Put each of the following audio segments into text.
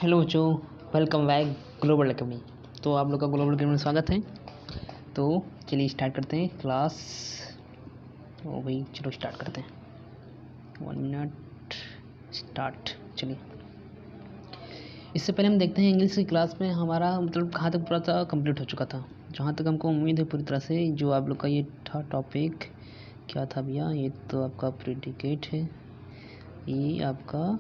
Hello बच्चों, welcome back global academy. तो आप लोग का ग्लोबल अकेडमी में स्वागत है। तो चलिए स्टार्ट करते हैं क्लास। तो भाई चलो स्टार्ट करते हैं। 1 मिनट स्टार्ट। चलिए, इससे पहले हम देखते हैं इंग्लिश की क्लास में हमारा मतलब कहाँ तक पूरा था, कंप्लीट हो चुका था। जहाँ तक हमको उम्मीद है पूरी तरह से जो आप लोग का ये था टॉपिक क्या था भैया, ये तो आपका प्रेडिकेट है, ये आपका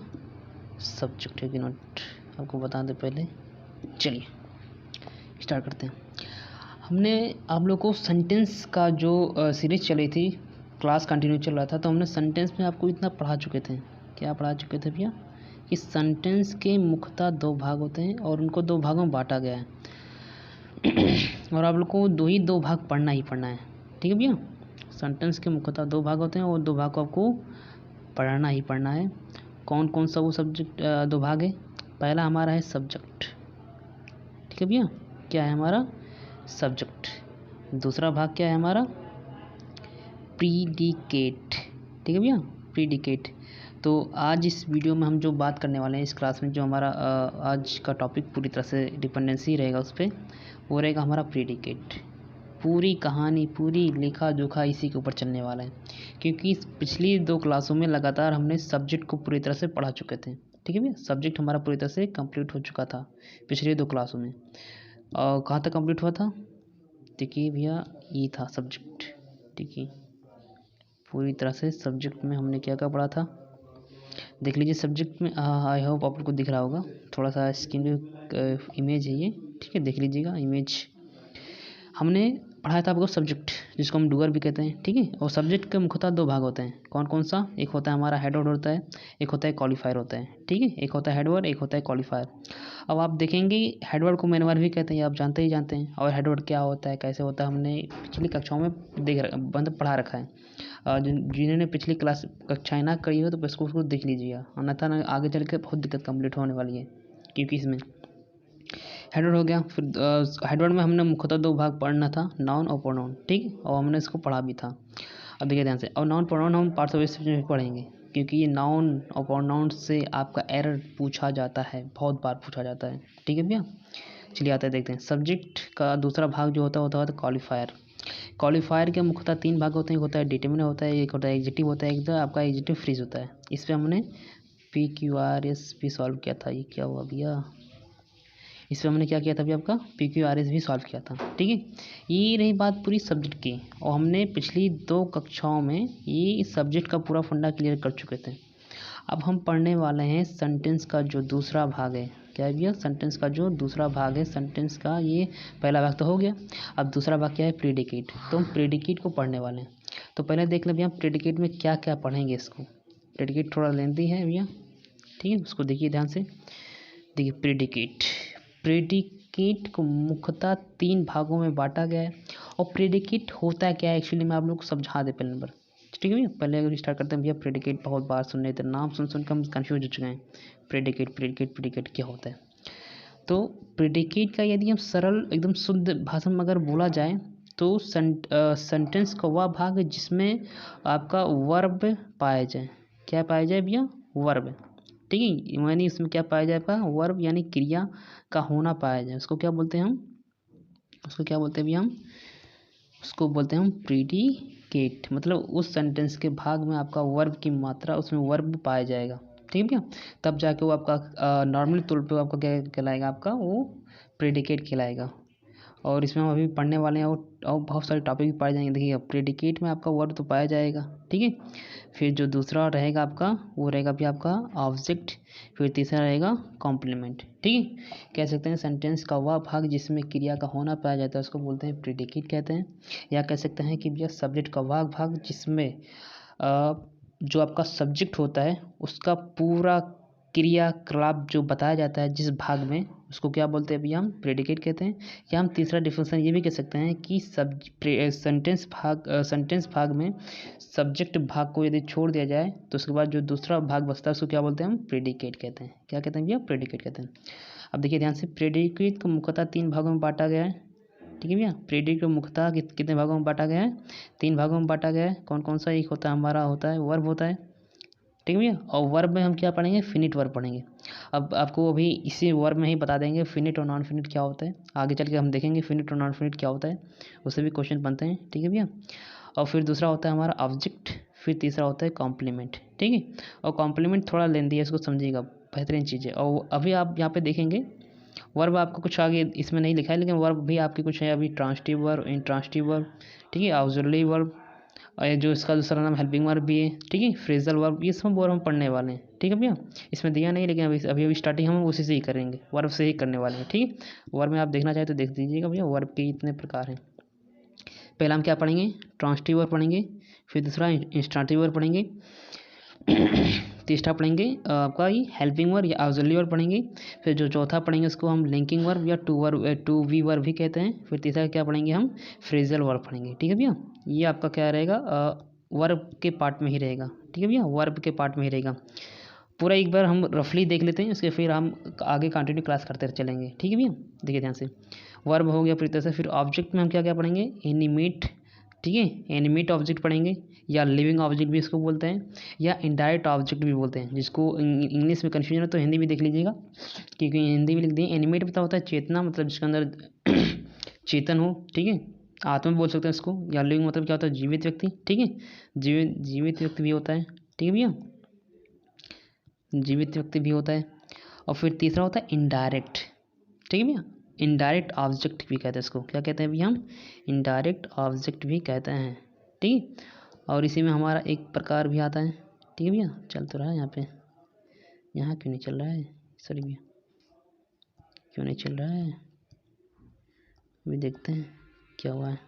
सब्जेक्ट है कि नॉट, आपको बता दें पहले। चलिए स्टार्ट करते हैं। हमने आप लोग को सेंटेंस का जो सीरीज चली थी, क्लास कंटिन्यू चल रहा था, तो हमने सेंटेंस में आपको इतना पढ़ा चुके थे। क्या पढ़ा चुके थे भैया? कि सेंटेंस के मुख्यतः दो भाग होते हैं और उनको दो भागों में बांटा गया है और आप लोग को दो भाग पढ़ना ही पढ़ना है। ठीक है भैया, सेंटेंस के मुख्यतः दो भाग होते हैं और दो भाग को आपको पढ़ना ही पढ़ना है। कौन कौन सा वो सब्जेक्ट दो भाग है? पहला हमारा है सब्जेक्ट। ठीक है भैया, क्या है हमारा? सब्जेक्ट। दूसरा भाग क्या है हमारा? प्रीडिकेट। ठीक है भैया, प्रीडिकेट। तो आज इस वीडियो में हम जो बात करने वाले हैं, इस क्लास में जो हमारा आज का टॉपिक पूरी तरह से डिपेंडेंसी रहेगा उस पर, वो रहेगा हमारा प्रीडिकेट। पूरी कहानी, पूरी लेखा जोखा इसी के ऊपर चलने वाला है, क्योंकि पिछली दो क्लासों में लगातार हमने सब्जेक्ट को पूरी तरह से पढ़ा चुके थे। ठीक है भैया, सब्जेक्ट हमारा पूरी तरह से कंप्लीट हो चुका था पिछली दो क्लासों में। कहाँ तक कंप्लीट हुआ था? देखिए भैया, ये था सब्जेक्ट। ठीक है, पूरी तरह से सब्जेक्ट में हमने क्या क्या पढ़ा था देख लीजिए। सब्जेक्ट में आई होप आप लोग को दिख रहा होगा, थोड़ा सा स्क्रीन पे इमेज है ये। ठीक है, देख लीजिएगा इमेज। हमने पढ़ाया था आपको सब्जेक्ट, जिसको हम डूअर भी कहते हैं। ठीक है, और सब्जेक्ट के मुख्यतः दो भाग होते हैं। कौन कौन सा? एक होता है हमारा हेड वर्ड होता है, एक होता है क्वालिफायर होता है। ठीक है, एक होता है हेड वर्ड, एक होता है क्वालिफायर। अब आप देखेंगे हेड वर्ड को मेन वर्ड भी कहते हैं, आप जानते ही जानते हैं। और हेड वर्ड क्या होता है, कैसे होता है, हमने पिछली कक्षाओं में मतलब पढ़ा रखा है। जिन्होंने पिछली क्लास कक्षाएँ ना करी हो तो उसको देख लीजिएगा, अन्यथा ना आगे चल के बहुत दिक्कत कंप्लीट होने वाली है। क्योंकि इसमें हेडवर्ड हो गया, फिर हेडवर्ड में हमने मुख्यतः दो भाग पढ़ना था, नाउन और प्रोनाउन। ठीक, और हमने इसको पढ़ा भी था। अब देखिए ध्यान से, और नाउन प्रोनाउन हम पार्ट्स ऑफ स्पीच में पढ़ेंगे, क्योंकि ये नाउन और प्रोनाउन से आपका एरर पूछा जाता है, बहुत बार पूछा जाता है। ठीक है भैया, चलिए आते हैं देखते हैं। सब्जेक्ट का दूसरा भाग जो होता है क्वालिफायर। क्वालिफायर के मुख्यतः तीन भाग होते हैं। एक होता है डिटरमिनर होता है, एक होता है एग्जेक्टिव होता है, एक आपका एग्जेक्टिव फ्रीज होता है। इस पर हमने PQRS भी सॉल्व किया था। ये क्या हुआ भैया, इस पर हमने क्या किया था अभी आपका PQRS भी सॉल्व किया था। ठीक है, ये रही बात पूरी सब्जेक्ट की, और हमने पिछली दो कक्षाओं में ये सब्जेक्ट का पूरा फंडा क्लियर कर चुके थे। अब हम पढ़ने वाले हैं सेंटेंस का जो दूसरा भाग है। क्या है भैया? सेंटेंस का जो दूसरा भाग है। सेंटेंस का ये पहला भाग तो हो गया, अब दूसरा भाग क्या है? प्रेडिकेट। तो हम प्रेडिकेट को पढ़ने वाले हैं। तो पहले देख लें भैया प्रेडिकेट में क्या क्या पढ़ेंगे इसको। प्रेडिकेट थोड़ा लेंथी है भैया, ठीक है, उसको देखिए ध्यान से। देखिए प्रेडिकेट को मुख्यतः तीन भागों में बांटा गया है। और प्रेडिकेट होता है क्या है एक्चुअली, मैं आप लोग को समझा दे पहले नंबर। ठीक है भैया, पहले अगर स्टार्ट करते हैं भैया, प्रेडिकेट बहुत बार सुन रहे थे, नाम सुन सुन कर हम कन्फ्यूज हो चुके हैं। प्रेडिकेट क्या होता है? तो प्रेडिकेट का यदि हम सरल एकदम शुद्ध भाषा में अगर बोला जाए तो सेंटेंस का वह भाग है जिसमें आपका वर्ब पाया जाए। क्या पाया जाए भैया? वर्ब। ठीक है, यानी इसमें क्या पाया जाए आपका? वर्ब, यानी क्रिया का होना पाया जाए। उसको क्या बोलते हैं हम? उसको क्या बोलते हैं भैया हम? उसको बोलते हैं हम प्रेडिकेट। मतलब उस सेंटेंस के भाग में आपका वर्ब की मात्रा, उसमें वर्ब पाया जाएगा। ठीक है भैया, तब जाके वो आपका नॉर्मल तौर पे आपका क्या कहलाएगा? आपका वो प्रेडिकेट कहलाएगा। और इसमें हम अभी पढ़ने वाले हैं और बहुत सारे टॉपिक भी पढ़े जाएंगे। देखिए प्रेडिकेट में आपका वर्ब तो पाया जाएगा, ठीक है। फिर जो दूसरा रहेगा आपका, वो रहेगा भी आपका ऑब्जेक्ट। फिर तीसरा रहेगा कॉम्प्लीमेंट। ठीक है, कह सकते हैं सेंटेंस का वह भाग जिसमें क्रिया का होना पाया जाता है उसको बोलते हैं प्रेडिकेट कहते हैं। या कह सकते हैं कि भैया सब्जेक्ट का वह भाग जिसमें जो आपका सब्जेक्ट होता है उसका पूरा क्रियाकलाप जो बताया जाता है जिस भाग में, उसको क्या बोलते हैं भैया? हम प्रेडिकेट कहते हैं। या हम तीसरा डिफिनेशन ये भी कह सकते हैं कि सेंटेंस भाग में सब्जेक्ट भाग को यदि छोड़ दिया जाए तो उसके बाद जो दूसरा भाग बचता है उसको क्या बोलते हैं? हम प्रेडिकेट कहते हैं। क्या कहते हैं भैया? प्रेडिकेट कहते हैं। अब देखिए ध्यान से, प्रेडिकेट को मुख्यतः तीन भागों में बांटा गया है। ठीक है भैया, प्रेडिकेट को मुख्यतः कितने भागों में बांटा गया है? तीन भागों में बांटा गया है। कौन कौन सा? एक होता है हमारा होता है वर्ब होता है। ठीक है भैया, और वर्ब में हम क्या पढ़ेंगे? फिनिट वर्ब पढ़ेंगे। अब आपको अभी इसी वर्ब में ही बता देंगे फिनिट और नॉन फिनिट क्या होता है। आगे चल के हम देखेंगे फिनिट और नॉन फिनिट क्या होता है, उससे भी क्वेश्चन बनते हैं, ठीक है भैया। और फिर दूसरा होता है हमारा ऑब्जेक्ट, फिर तीसरा होता है कॉम्प्लीमेंट, ठीक है। और कॉम्प्लीमेंट थोड़ा लेंदी है, इसको समझिएगा, बेहतरीन चीज़ है। और अभी आप यहाँ पे देखेंगे वर्ब आपको कुछ आगे इसमें नहीं लिखा है, लेकिन वर्ब भी आपके कुछ है अभी, ट्रांसटिव वर्ब, इंट्रांसटिव वर्ब, ठीक है, ऑक्सिलरी वर्ब, और जो इसका दूसरा नाम हेल्पिंग वर्ब भी है, ठीक है, फ्रेजल वर्ब, ये सब वर्ब हम पढ़ने वाले हैं, ठीक है भैया। इसमें दिया नहीं, लेकिन अभी स्टार्टिंग हम उसी से ही करेंगे, वर्ब से ही करने वाले हैं, ठीक है। वर्ब में आप देखना चाहें तो देख दीजिएगा भैया, वर्ब के इतने प्रकार हैं। पहला हम क्या पढ़ेंगे, ट्रांसटिव वर्ब पढ़ेंगे, फिर दूसरा इंस्ट्रांटिव वर्ब पढ़ेंगे, तीसरा पढ़ेंगे आपका ये हेल्पिंग वर्ब या ऑक्सिलरी वर्ब पढ़ेंगे, फिर जो चौथा पढ़ेंगे उसको हम लिंकिंग वर्ब या टू वी वर्ब भी कहते हैं, फिर तीसरा क्या पढ़ेंगे हम, फ्रेजल वर्ब पढ़ेंगे, ठीक है भैया। ये आपका क्या रहेगा, वर्ब के पार्ट में ही रहेगा, ठीक है भैया, वर्ब के पार्ट में ही रहेगा। पूरा एक बार हम रफली देख लेते हैं, उसके फिर हम आगे कंटिन्यू क्लास करते चलेंगे, ठीक है भैया। देखिए ध्यान से, वर्ब हो गया, फिर तरह से फिर ऑब्जेक्ट में हम क्या क्या पढ़ेंगे, एनिमेट, ठीक है, एनिमेट ऑब्जेक्ट पढ़ेंगे, या लिविंग ऑब्जेक्ट भी इसको बोलते हैं, या इनडायरेक्ट ऑब्जेक्ट भी बोलते हैं, जिसको इंग्लिश में कन्फ्यूजन है तो हिंदी भी देख लीजिएगा, क्योंकि हिंदी भी लिख दिए। एनिमेट पता होता है चेतना, मतलब जिसके अंदर चेतन हो, ठीक है, आत्मा बोल सकते हैं इसको, या लिविंग मतलब क्या होता है, जीवित व्यक्ति, ठीक है, जीवित व्यक्ति भी होता है, ठीक है भैया, जीवित व्यक्ति भी होता है। और फिर तीसरा होता है इनडायरेक्ट, ठीक है भैया, इनडायरेक्ट ऑब्जेक्ट भी कहते हैं इसको, क्या कहते हैं भैया हम, इनडायरेक्ट ऑब्जेक्ट भी कहते हैं, ठीक है। और इसी में हमारा एक प्रकार भी आता है, ठीक है भैया, चल तो रहा है यहाँ पे, यहाँ क्यों नहीं चल रहा है, सॉरी भैया, क्यों नहीं चल रहा है, अभी देखते हैं क्या हुआ है,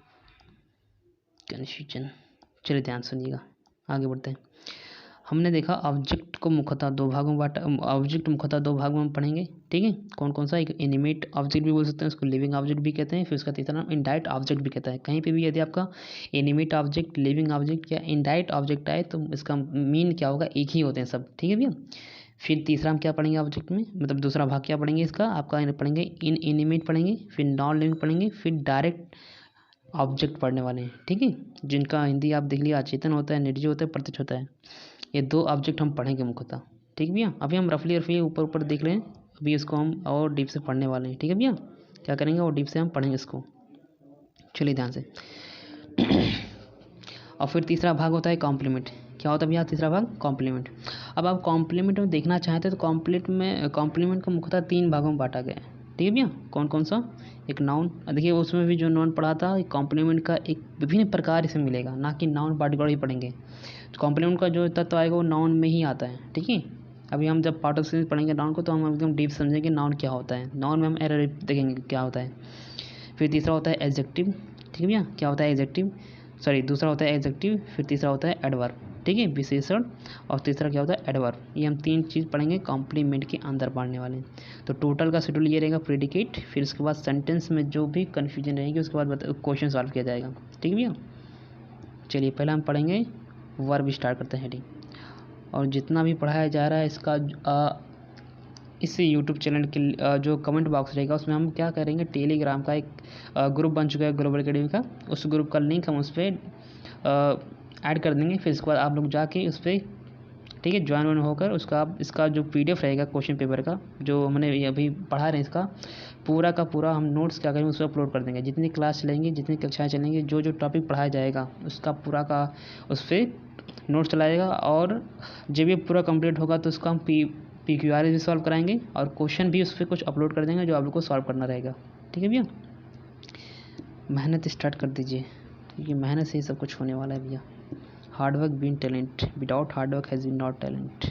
कन्फ्यूजन। चलिए ध्यान सुनिएगा, आगे बढ़ते हैं। हमने देखा ऑब्जेक्ट को मुख्यतः दो भागों में बांटा, ऑब्जेक्ट मुख्यतः दो भागों में पढ़ेंगे, ठीक है, कौन कौन सा, एक एनिमेट ऑब्जेक्ट भी बोल सकते हैं उसको, लिविंग ऑब्जेक्ट भी कहते हैं, फिर उसका तीसरा नाम इनडायरेक्ट ऑब्जेक्ट भी कहता है। कहीं पे भी यदि आपका एनिमेट ऑब्जेक्ट, लिविंग ऑब्जेक्ट या इनडायरेक्ट ऑब्जेक्ट आए तो इसका मीन क्या होगा, एक ही होते हैं सब, ठीक है भैया। फिर तीसरा हम क्या पढ़ेंगे ऑब्जेक्ट में, मतलब दूसरा भाग क्या पढ़ेंगे इसका, आपका पढ़ेंगे इन एनिमेट पढ़ेंगे, फिर नॉन लिविंग पढ़ेंगे, फिर डायरेक्ट ऑब्जेक्ट पढ़ने वाले हैं, ठीक है, जिनका हिंदी आप देख लिया, अचेतन होता है, निर्जीव होता है, प्रत्यक्ष होता है। ये दो ऑब्जेक्ट हम पढ़ेंगे मुख्यतः, ठीक है भैया। अभी हम रफली ऊपर ऊपर देख रहे हैं, अभी इसको हम और डीप से पढ़ने वाले हैं, ठीक है भैया, क्या करेंगे और डीप से हम पढ़ेंगे इसको, चलिए ध्यान से। और फिर तीसरा भाग होता है कॉम्प्लीमेंट, क्या होता है भैया तीसरा भाग, कॉम्प्लीमेंट। अब आप कॉम्प्लीमेंट में देखना चाहते हैं तो कॉम्प्लीमेंट को मुख्यतः तीन भागों में बांटा गया है, ठीक है भैया, कौन कौन सा, एक नाउन, देखिए उसमें भी जो नाउन पढ़ा था, कॉम्प्लीमेंट का एक विभिन्न प्रकार इसमें मिलेगा, ना कि नाउन पार्टिकुलर ही पढ़ेंगे। कॉम्प्लीमेंट का जो तत्व आएगा वो नाउन में ही आता है, ठीक है। अभी हम जब पार्ट ऑफ सेंटेंस पढ़ेंगे नाउन को, तो हम एकदम डीप समझेंगे नाउन क्या होता है, नाउन में हम एरर देखेंगे क्या होता है। फिर तीसरा होता है एडजेक्टिव, ठीक है भैया, क्या होता है एडजेक्टिव, सॉरी दूसरा होता है एडजेक्टिव, फिर तीसरा होता है एडवर्ब, ठीक है, विशेषण, और तीसरा क्या होता है एडवर्ब। ये हम तीन चीज़ पढ़ेंगे कॉम्प्लीमेंट के अंदर पढ़ने वाले। तो टोटल का शेड्यूल ये रहेगा, प्रेडिकेट, फिर उसके बाद सेंटेंस में जो भी कन्फ्यूजन रहेगी उसके बाद क्वेश्चन सॉल्व किया जाएगा, ठीक है भैया। चलिए पहले हम पढ़ेंगे वर्ब, स्टार्ट करते हैं हेडिंग। और जितना भी पढ़ाया जा रहा है इसका इस यूट्यूब चैनल के जो कमेंट बॉक्स रहेगा उसमें हम क्या करेंगे, टेलीग्राम का एक ग्रुप बन चुका है ग्लोबल एकेडमी का, उस ग्रुप का लिंक हम उस पर ऐड कर देंगे। फिर इसके बाद आप लोग जाके उस पर, ठीक है, ज्वाइन होकर उसका आप इसका जो PDF रहेगा क्वेश्चन पेपर का, जो हमने अभी पढ़ा रहे हैं इसका पूरा का पूरा हम नोट्स क्या करेंगे उस पर अपलोड कर देंगे। जितनी क्लास चलेंगी, जितनी कक्षाएँ चलेंगी, जो जो टॉपिक पढ़ाया जाएगा उसका पूरा का उस पर नोट्स चलाएगा, और जब ये पूरा कंप्लीट होगा तो उसका हम PQRS भी सॉल्व कराएंगे, और क्वेश्चन भी उस पर कुछ अपलोड कर देंगे जो आप लोग को सॉल्व करना रहेगा, ठीक है भैया। मेहनत स्टार्ट कर दीजिए, क्योंकि मेहनत से ही सब कुछ होने वाला है भैया। Hard work been talent, without hard work has been not talent.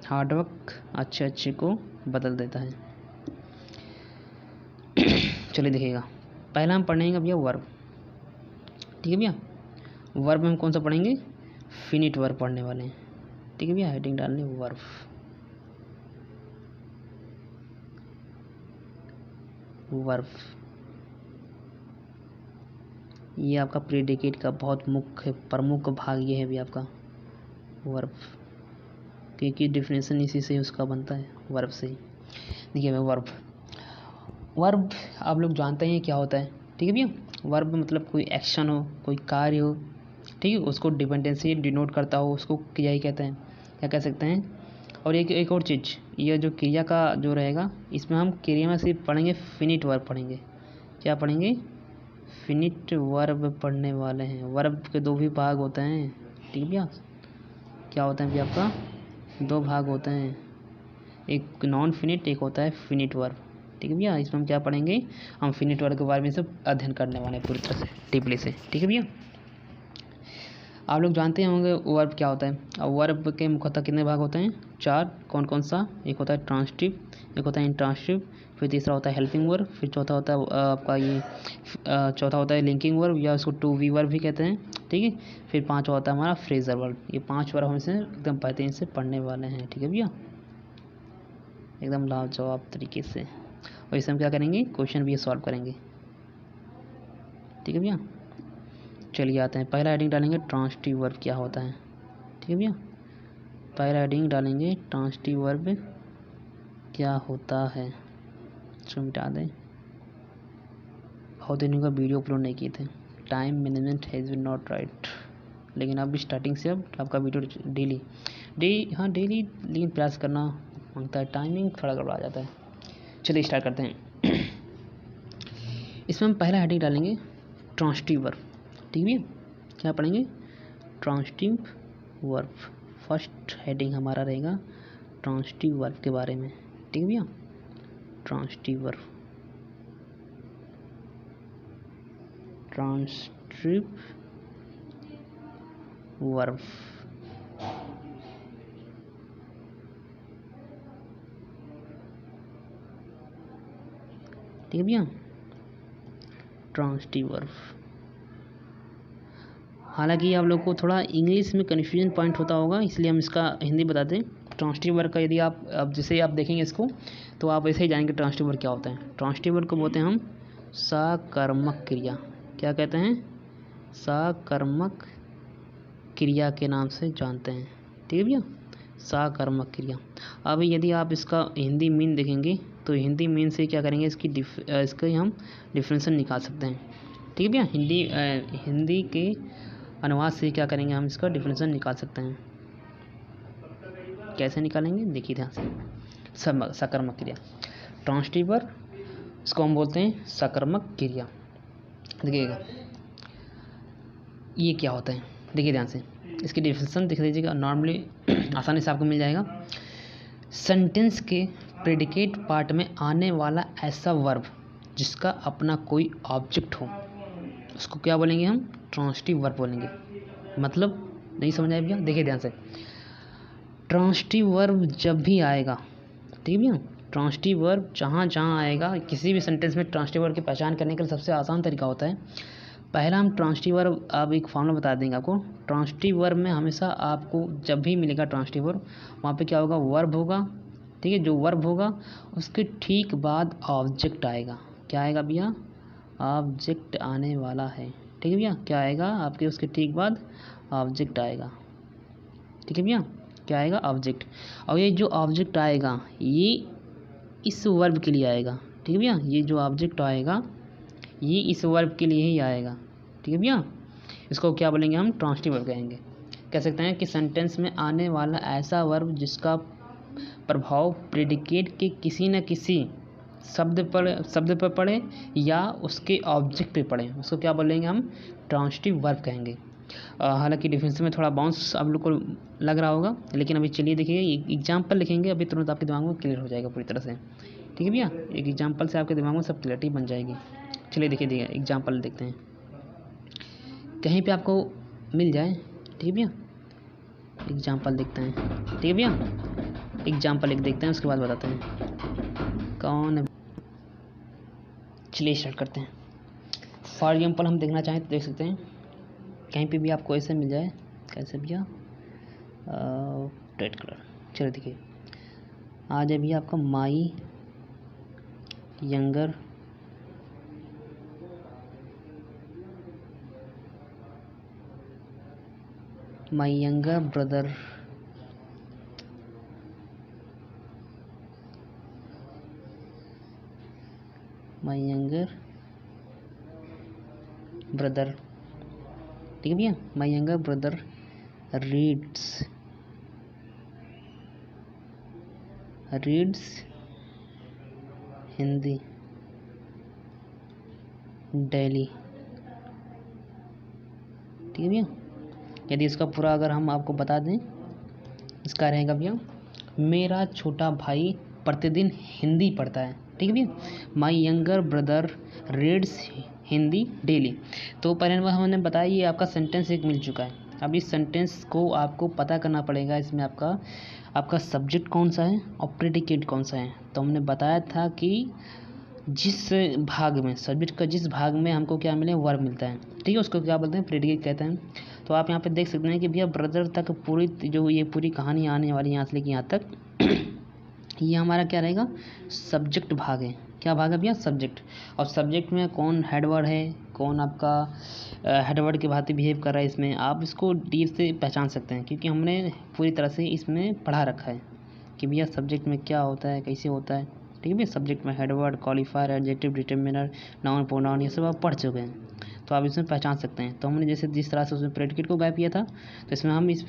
Hard work अच्छे को बदल देता है। चलिए देखिएगा, पहला हम पढ़ेंगे भैया वर्ब, ठीक है भैया। वर्ब में हम कौन सा पढ़ेंगे, फिनिट वर्ब पढ़ने वाले हैं, ठीक है भैया। हेडिंग डालने वर्ब, वर्ब ये आपका प्रेडिकेट का बहुत मुख्य प्रमुख भाग ये है भी आपका वर्ब, क्योंकि डिफिनेशन इसी से उसका बनता है, वर्ब से ही। देखिए वर्ब आप लोग जानते हैं क्या होता है, ठीक है भैया। वर्ब मतलब कोई एक्शन हो, कोई कार्य हो, ठीक है, उसको डिपेंडेंसी डिनोट करता हो, उसको क्या ही कहते हैं, क्या कह सकते हैं, और एक और चीज़, ये जो क्रिया का जो रहेगा, इसमें हम क्रिया में सिर्फ पढ़ेंगे फिनिट वर्ब पढ़ेंगे। क्या पढ़ेंगे? फिनिट वर्ब पढ़ने वाले हैं। वर्ब के दो भी भाग होते हैं, ठीक है भैया। क्या होते हैं भैया? आपका दो भाग होते हैं, एक नॉन फिनिट, एक होता है फिनिट वर्ब, ठीक है भैया। इसमें हम क्या पढ़ेंगे? हम फिनिट वर्ब के बारे में सब अध्ययन करने वाले हैं पूरी तरह से, डीपली से, ठीक है भैया। आप लोग जानते होंगे वर्ब क्या होता है। अब वर्ब के मुख्यतः कितने भाग होते हैं? 4। कौन कौन सा? एक होता है ट्रांसटिव, एक होता है इंट्रांसटिव, फिर तीसरा होता है हेल्पिंग वर्ब, फिर चौथा होता है आपका ये चौथा होता है लिंकिंग वर्ब, या उसको टू वी वर्ब भी कहते हैं, ठीक है। फिर 5वां होता है हमारा फ्रेजर वर्ब। ये 5 वर्ब हमसे एकदम बेहतरीन से पढ़ने वाले हैं, ठीक है भैया, एकदम लाजवाब तरीके से। और इसे हम क्या करेंगे? क्वेश्चन भी सॉल्व करेंगे, ठीक है भैया। चलिए आते हैं, पहला हेडिंग डालेंगे ट्रांसटिव वर्ब क्या होता है, ठीक है भैया। पहला हेडिंग डालेंगे ट्रांसटिव वर्ब क्या होता है। इसको मिटा दें, बहुत दिनों का वीडियो अपलोड नहीं किए थे, time management has been not right. लेकिन अब स्टार्टिंग से अब आपका वीडियो डेली लेकिन प्रयास करना मांगता है, टाइमिंग थोड़ा गड़बड़ा जाता है। चलिए स्टार्ट करते हैं। इसमें हम पहला हेडिंग डालेंगे ट्रांसटिव वर्ब, ठीक है। क्या पढ़ेंगे? Transitive verb. फर्स्ट हेडिंग हमारा रहेगा ट्रांसटिव वर्ब के बारे में, ठीक है भैया। ट्रांसटिव वर्ब, ट्रांसटिव वर्ब, ठीक है भैया। ट्रांसटिव वर्ब, हालांकि आप लोग को थोड़ा इंग्लिश में कन्फ्यूजन पॉइंट होता होगा, इसलिए हम इसका हिंदी बताते हैं। ट्रांसटिव वर्ब का यदि आप अब जैसे आप देखेंगे इसको, तो आप ऐसे ही जानेंगे ट्रांसटिव वर्ब क्या होता है। ट्रांसटिव वर्ब को बोलते हैं हम सकर्मक क्रिया। क्या कहते हैं? सकर्मक क्रिया के नाम से जानते हैं, ठीक है भैया, सकर्मक क्रिया। अब यदि आप इसका हिंदी मीन देखेंगे, तो हिंदी मीन से क्या करेंगे? इसका हम डिफरेंशियल निकाल सकते हैं, ठीक है भैया। हिंदी के अनुवाद से क्या करेंगे? हम इसका डिफरेंशियल निकाल सकते हैं। कैसे निकालेंगे? देखिए ध्यान से। सकर्मक क्रिया, ट्रांसटिव वर्ब, इसको हम बोलते हैं सकर्मक क्रिया। देखिएगा ये क्या होता है, देखिए ध्यान से, इसकी डिफिनेशन देख लीजिएगा। नॉर्मली आसानी से आपको मिल जाएगा। सेंटेंस के प्रेडिकेट पार्ट में आने वाला ऐसा वर्ब जिसका अपना कोई ऑब्जेक्ट हो, उसको क्या बोलेंगे? हम ट्रांसटिव वर्ब बोलेंगे। मतलब नहीं समझ आया भैया? देखिए ध्यान से, ट्रांसटिव वर्ब जब भी आएगा, ठीक है भैया, ट्रांसटिव वर्ब जहाँ जहाँ आएगा, किसी भी सेंटेंस में ट्रांसटिव वर्ब की पहचान करने के लिए सबसे आसान तरीका होता है, पहला हम ट्रांसटिव वर्ब, आप एक फॉर्मूला बता देंगे आपको। ट्रांसटिव वर्ब में हमेशा आपको जब भी मिलेगा ट्रांसटिव वर्ब, वहाँ पे क्या होगा? वर्ब होगा, ठीक है। जो वर्ब होगा उसके ठीक बाद ऑब्जेक्ट आएगा। क्या आएगा भैया? ऑब्जेक्ट आने वाला है, ठीक है भैया। क्या आएगा आपके? उसके ठीक बाद ऑब्जेक्ट आएगा, ठीक है भैया। क्या आएगा? ऑब्जेक्ट। और ये जो ऑब्जेक्ट आएगा ये इस वर्ब के लिए आएगा, ठीक है भैया। ये जो ऑब्जेक्ट आएगा ये इस वर्ब के लिए ही आएगा, ठीक है भैया। इसको क्या बोलेंगे? हम ट्रांसटिव वर्ब कहेंगे। कह सकते हैं कि सेंटेंस में आने वाला ऐसा वर्ब जिसका प्रभाव प्रेडिकेट के किसी न किसी शब्द पर पड़े या उसके ऑब्जेक्ट पे पड़े, उसको क्या बोलेंगे? हम ट्रांसटिव वर्ब कहेंगे। हालांकि डिफरेंस में थोड़ा बाउंस आप लोग को लग रहा होगा, लेकिन अभी चलिए देखिए, एग्जाम्पल लिखेंगे अभी तुरंत आपके दिमाग में क्लियर हो जाएगा पूरी तरह से, ठीक है भैया। एक एग्जाम्पल से आपके दिमाग में सब क्लियरिटी बन जाएगी। चलिए देखिए एग्जाम्पल देखते हैं, कहीं पे आपको मिल जाए, ठीक है भैया। एग्जाम्पल देखते हैं, ठीक है भैया। एग्जाम्पल एक देखते हैं, उसके बाद बताते हैं कौन है। चलिए स्टार्ट करते हैं। फॉर एग्जाम्पल हम देखना चाहें तो देख सकते हैं, कहीं पे भी आपको ऐसे मिल जाए, कैसे भैया? Red colour. चलिए देखिए, आ जाए भैया आपका माई यंगर ब्रदर ठीक है भैया। My younger brother reads reads Hindi daily. ठीक है भैया। यदि इसका पूरा अगर हम आपको बता दें, इसका रहेगा भैया, मेरा छोटा भाई प्रतिदिन हिंदी पढ़ता है। ठीक है भैया। My younger brother reads Hindi daily. तो पहले नंबर हमने बताया ये आपका सेंटेंस एक मिल चुका है। अब इस सेंटेंस को आपको पता करना पड़ेगा, इसमें आपका सब्जेक्ट कौन सा है और प्रेडिकेट कौन सा है। तो हमने बताया था कि जिस भाग में, सब्जेक्ट का जिस भाग में हमको क्या मिले, वर्ब मिलता है। ठीक है, उसको क्या बोलते हैं, प्रेडिकेट कहते हैं। तो आप यहाँ पे देख सकते हैं कि भैया ब्रदर तक पूरी जो ये पूरी कहानी आने वाली यहाँ से लेकर यहाँ तक ये हमारा क्या रहेगा, सब्जेक्ट भाग है। क्या भाग है भैया, सब्जेक्ट। और सब्जेक्ट में कौन हेडवर्ड है, कौन आपका हेडवर्ड की भांति बिहेव कर रहा है, इसमें आप इसको डीप से पहचान सकते हैं, क्योंकि हमने पूरी तरह से इसमें पढ़ा रखा है कि भैया सब्जेक्ट में क्या होता है, कैसे होता है। ठीक है भैया। सब्जेक्ट में headword, qualifier, adjective, determiner, noun, pronoun, ये सब आप पढ़ चुके हैं, तो आप इसमें पहचान सकते हैं। तो हमने जैसे जिस तरह से उसमें प्रेडिकेट को गायब किया था, तो इसमें हम इस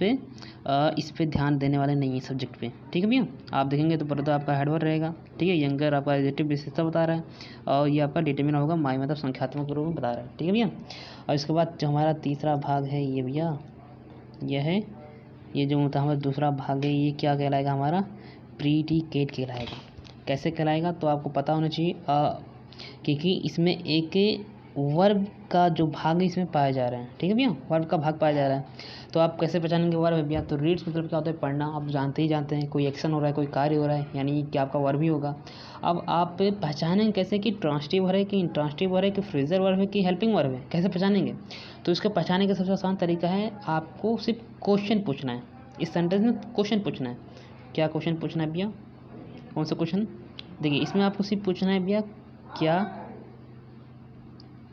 पे ध्यान देने वाले नहीं है सब्जेक्ट पे। ठीक है भैया। आप देखेंगे तो पहले तो आपका हेडवर्ड रहेगा। ठीक है। यंगर आपका एडजेक्टिव विशेषता बता रहा है, और ये आपका डिटरमिनर होगा, माई मतलब संख्यात्मक रूप में बता रहा है। ठीक है भैया। और इसके बाद जो हमारा तीसरा भाग है ये भैया, यह है, ये जो होता है हमारा दूसरा भाग है, ये क्या कहलाएगा, हमारा प्रीडिकेट कहलाएगा। कैसे कहलाएगा, तो आपको पता होना चाहिए, क्योंकि इसमें एक वर्ब का जो भाग है इसमें पाया जा रहा है। ठीक है भैया। वर्ब का भाग पाया जा रहा है, तो आप कैसे पहचानेंगे वर्ब है भैया, तो रीड्स मतलब क्या होता है, पढ़ना। आप जानते हैं, कोई एक्शन हो रहा है, कोई कार्य हो रहा है, यानी कि आपका वर्ब ही होगा। अब आप पहचानेंगे कैसे कि ट्रांसिटिव वर्ब है कि इंट्रांसिटिव वर्ब है कि फ्रेजल वर्ब है कि हेल्पिंग वर्ब है, कैसे पहचानेंगे। तो इसको पहचानने का सबसे आसान तरीका है, आपको सिर्फ क्वेश्चन पूछना है। इस सेंटेंस में क्वेश्चन पूछना है। क्या क्वेश्चन पूछना है भैया, कौन सा क्वेश्चन, देखिए इसमें आपको सिर्फ पूछना है भैया,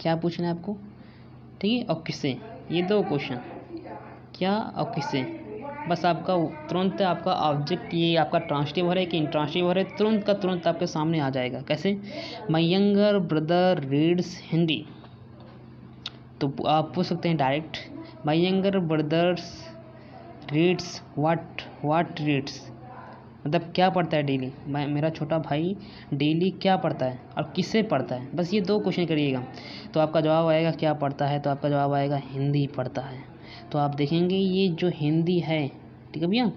क्या पूछना है आपको। ठीक है। और किससे, ये दो क्वेश्चन, क्या और किससे। बस आपका तुरंत आपका ऑब्जेक्ट, ये आपका ट्रांसिटिव है कि इंट्रांसिटिव है, तुरंत का तुरंत आपके सामने आ जाएगा। कैसे, my younger brother reads Hindi. तो आप पूछ सकते हैं direct, my younger brothers reads what reads, मतलब क्या पढ़ता है डेली, मेरा छोटा भाई डेली क्या पढ़ता है और किससे पढ़ता है। बस ये दो क्वेश्चन करिएगा, तो आपका जवाब आएगा क्या पढ़ता है, तो आपका जवाब आएगा हिंदी पढ़ता है। तो आप देखेंगे ये जो हिंदी है, ठीक है भैया,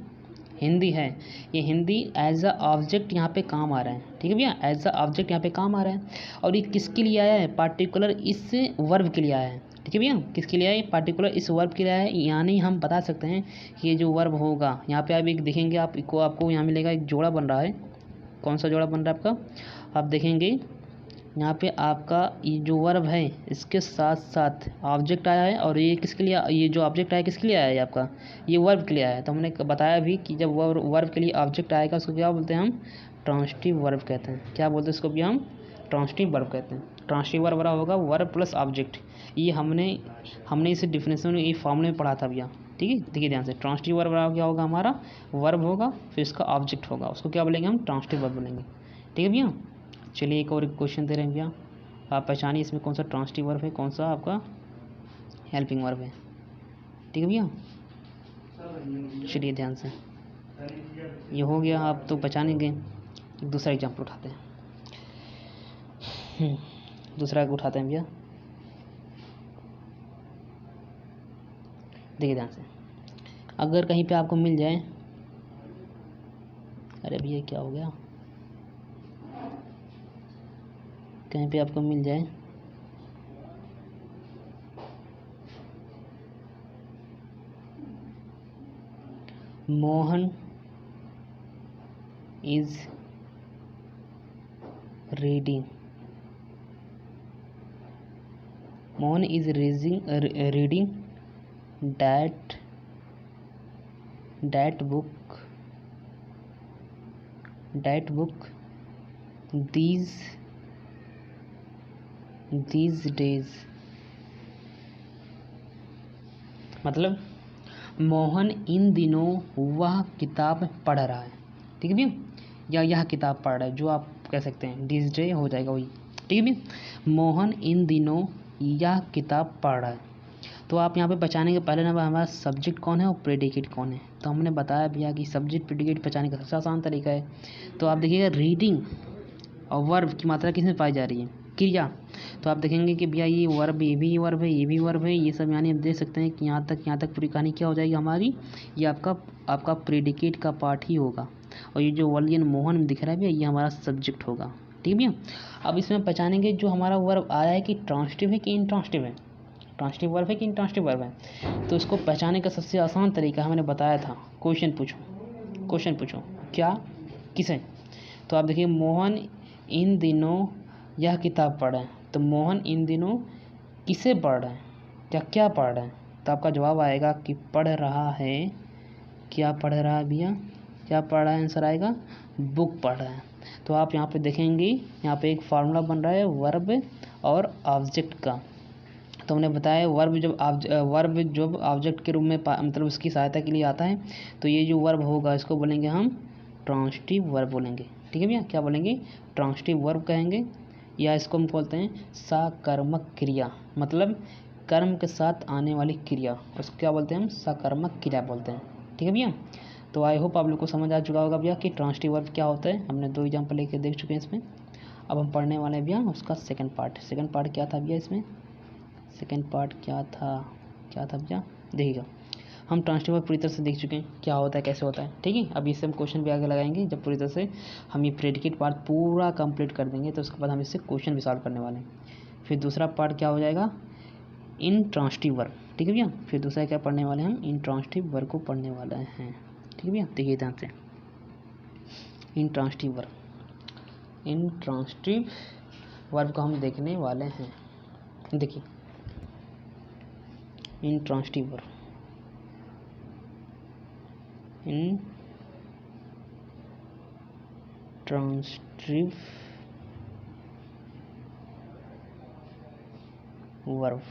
हिंदी है, ये हिंदी एज अ ऑब्जेक्ट यहाँ पे काम आ रहा है। ठीक है भैया। एज अ ऑब्जेक्ट यहाँ पे काम आ रहा है, और ये किसके लिए आया है, पार्टिकुलर इस वर्ब के लिए आया है। ठीक है भैया। किसके लिए आया है, पार्टिकुलर इस वर्ब के लिए आया है। यानी हम बता सकते हैं कि ये जो वर्ब होगा, यहाँ पे आप एक देखेंगे, आपको यहाँ मिलेगा एक जोड़ा बन रहा है। कौन सा जोड़ा बन रहा है आपका, आप देखेंगे यहाँ पे आपका ये जो वर्ब है इसके साथ साथ ऑब्जेक्ट आया है, और ये किसके लिए, ये जो ऑब्जेक्ट आया किसके लिए आया है आपका, ये वर्ब के लिए आया है। तो हमने बताया भी कि जब वर्ब के लिए ऑब्जेक्ट आएगा उसको क्या बोलते हैं हम, ट्रांसिटिव वर्ब कहते हैं। क्या बोलते हैं इसको भी, हम ट्रांसिटिव वर्ब कहते हैं। ट्रांसिटिव वर्ब होगा वर्ब प्लस ऑब्जेक्ट। ये हमने इसे डिफिनेशन में, ये फॉर्मूले में पढ़ा था भैया। ठीक है। देखिए ध्यान से, ट्रांसिटिव वर्ब क्या होगा, हमारा वर्ब होगा, फिर इसका ऑब्जेक्ट होगा, उसको क्या बोलेंगे हम, ट्रांसिटिव वर्ब बोलेंगे। ठीक है भैया। चलिए एक और क्वेश्चन दे रहे हैं भैया, आप पहचानिए इसमें कौन सा ट्रांसिटिव वर्ब है, कौन सा आपका हेल्पिंग वर्ब है। ठीक है भैया। चलिए ध्यान से, ये हो गया, आप तो पहचानेंगे। दूसरा एग्जाम्पल उठाते हैं, दूसरा उठाते हैं भैया। देखिए ध्यान से, अगर कहीं पे आपको मिल जाए, अरे भैया क्या हो गया, कहीं पे आपको मिल जाए Mohan is reading, Mohan is reading that book these days। मतलब मोहन इन दिनों वह किताब पढ़ रहा है। ठीक है भैया, या यह किताब पढ़ रहा है, जो आप कह सकते हैं, दिस डे हो जाएगा वही। ठीक है भैया। मोहन इन दिनों यह किताब पढ़ रहा है। तो आप यहाँ पे पहचानेंगे पहले नंबर हमारा सब्जेक्ट कौन है और प्रेडिकेट कौन है। तो हमने बताया भैया कि सब्जेक्ट प्रेडिकेट पहचानने का सबसे आसान तरीका है। तो आप देखिएगा रीडिंग और वर्ब की मात्रा किसमें पाई जा रही है, क्रिया। तो आप देखेंगे कि भैया ये वर्ब, ये भी वर्ब है, ये भी वर्ब है, ये सब यानी हम देख सकते हैं कि यहाँ तक पूरी कहानी क्या हो जाएगी हमारी, ये आपका प्रेडिकेट का पार्ट ही होगा। और ये जो वलियन मोहन दिख रहा है भैया, ये हमारा सब्जेक्ट होगा। ठीक है भैया। अब इसमें पहचानेंगे जो हमारा वर्ब आया है कि ट्रांसिटिव है कि इंट्रांसिटिव है, ट्रांसिटिव वर्ब है कि इंट्रांसिटिव वर्ब है। तो इसको पहचानने का सबसे आसान तरीका मैंने बताया था, क्वेश्चन पूछो क्या, किसे। तो आप देखिए मोहन इन दिनों यह किताब पढ़ रहे हैं, तो मोहन इन दिनों किसे पढ़ रहे हैं या क्या पढ़ रहे हैं। तो आपका जवाब आएगा कि पढ़ रहा है, क्या पढ़ रहा है भैया, क्या पढ़ रहा है, आंसर आएगा बुक पढ़ रहा है। तो आप यहाँ पे देखेंगे, यहाँ पे एक फार्मूला बन रहा है वर्ब और ऑब्जेक्ट का। तो हमने बताया वर्ब जब ऑब्जेक्ट के रूप में मतलब उसकी सहायता के लिए आता है, तो ये जो वर्ब होगा इसको बोलेंगे हम ट्रांसिटिव वर्ब बोलेंगे। ठीक है भैया, क्या बोलेंगे, ट्रांसिटिव वर्ब कहेंगे, या इसको हम बोलते हैं सकर्मक क्रिया, मतलब कर्म के साथ आने वाली क्रिया, उसको क्या बोलते हैं हम, सकर्मक क्रिया बोलते हैं। ठीक है भैया। तो आई होप आप लोग को समझ आ चुका होगा भैया कि ट्रांसिटिव वर्ब क्या होता है। हमने 2 एग्जाम्पल लेके देख चुके हैं इसमें। अब हम पढ़ने वाले हैं भैया उसका सेकंड पार्ट क्या था भैया इसमें, सेकंड पार्ट क्या था भैया, देखिएगा हम ट्रांसिटिव वर्ब पूरी तरह से देख चुके हैं क्या होता है, कैसे होता है। ठीक है, अब इससे हम क्वेश्चन भी आगे लगाएंगे जब पूरी तरह से हम ये प्रेडिकेट पार्ट पूरा कंप्लीट कर देंगे, तो उसके बाद हम इससे क्वेश्चन भी सॉल्व करने वाले हैं। फिर दूसरा पार्ट क्या हो जाएगा, इंट्रांसिटिव वर्ब। ठीक है भैया, फिर दूसरा क्या पढ़ने वाले हैं हम, इंट्रांसिटिव वर्ब को पढ़ने वाले हैं। ठीक है भैया, देखिए ध्यान से, इंट्रांसिटिव वर्ब को हम देखने वाले हैं। देखिए इंट्रांसिटिव वर्ब, इंट्रांसिटिव वर्ब।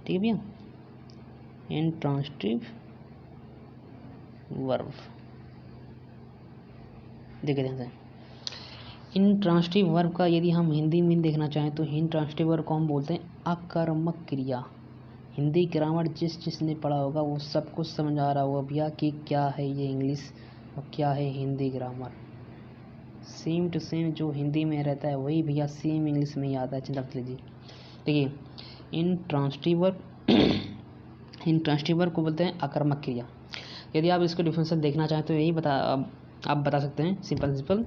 ठीक है भैया, इंट्रांसिटिव वर्ब। देखिए ध्यान से, इंट्रांसिटिव वर्ब का यदि हम हिंदी में देखना चाहें तो इंट्रांसिटिव वर्ब को हम बोलते हैं आकर्मक क्रिया। हिंदी ग्रामर जिसने पढ़ा होगा वो सब कुछ समझ आ रहा होगा भैया कि क्या है ये इंग्लिश और क्या है Hindi grammar. Same to same जो हिंदी में रहता है वही भैया सेम इंग्लिश में ही आता है, चिंता मत लीजिए। देखिए इंट्रांसिटिव वर्ब को बोलते हैं आकर्मक क्रिया। यदि आप इसको डिफरेंशियल देखना चाहें तो यही आप बता सकते हैं सिंपल,